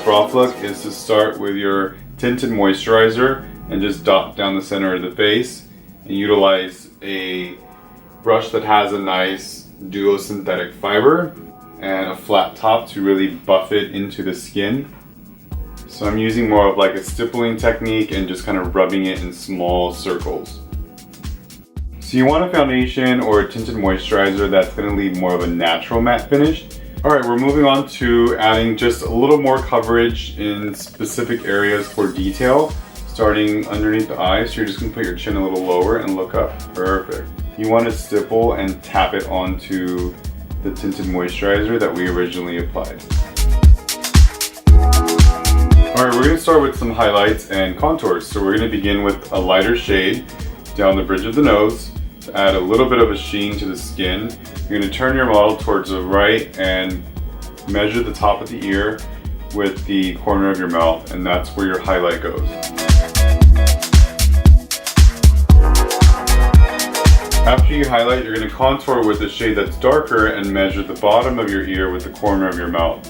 Rough look is to start with your tinted moisturizer and just dot down the center of the face and utilize a brush that has a nice duo synthetic fiber and a flat top to really buff it into the skin. So I'm using more of like a stippling technique and just kind of rubbing it in small circles. So you want a foundation or a tinted moisturizer that's going to leave more of a natural matte finish. Alright, we're moving on to adding just a little more coverage in specific areas for detail, starting underneath the eye. So you're just going to put your chin a little lower and look up. Perfect. You want to stipple and tap it onto the tinted moisturizer that we originally applied. Alright, we're going to start with some highlights and contours. So we're going to begin with a lighter shade down the bridge of the nose to add a little bit of a sheen to the skin. You're going to turn your model towards the right and measure the top of the ear with the corner of your mouth, and that's where your highlight goes. After you highlight, you're going to contour with a shade that's darker and measure the bottom of your ear with the corner of your mouth.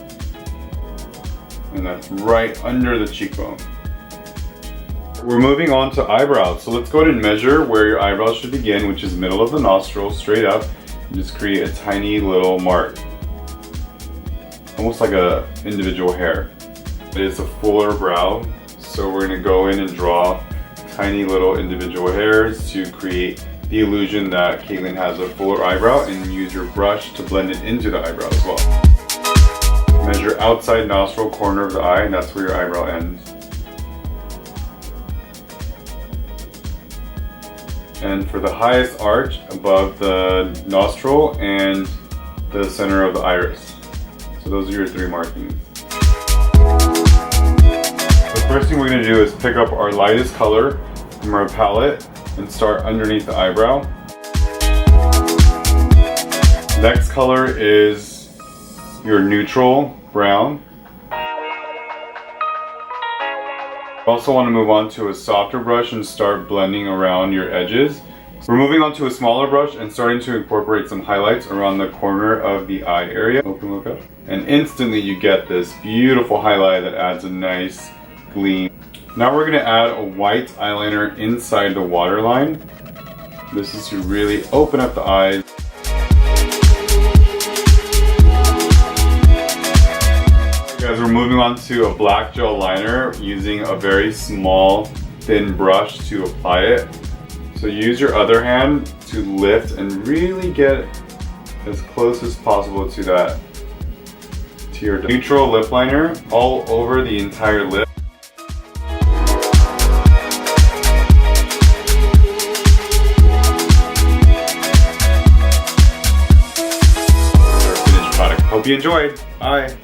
And that's right under the cheekbone. We're moving on to eyebrows. So let's go ahead and measure where your eyebrows should begin, which is middle of the nostril, straight up. And just create a tiny little mark. Almost like a individual hair. It is a fuller brow, so we're going to go in and draw tiny little individual hairs to create the illusion that Caitlin has a fuller eyebrow, and use your brush to blend it into the eyebrow as well. Measure outside nostril corner of the eye, and that's where your eyebrow ends. And for the highest arch above the nostril and the center of the iris. So those are your three markings. The first thing we're going to do is pick up our lightest color from our palette and start underneath the eyebrow. Next color is your neutral brown. You also want to move on to a softer brush and start blending around your edges. We're moving on to a smaller brush and starting to incorporate some highlights around the corner of the eye area. Open, look up. And instantly you get this beautiful highlight that adds a nice gleam. Now we're going to add a white eyeliner inside the waterline. This is to really open up the eyes. Guys, we're moving on to a black gel liner using a very small, thin brush to apply it. So use your other hand to lift and really get as close as possible to that, to your neutral lip liner all over the entire lip. Our finished product. Hope you enjoyed. Bye.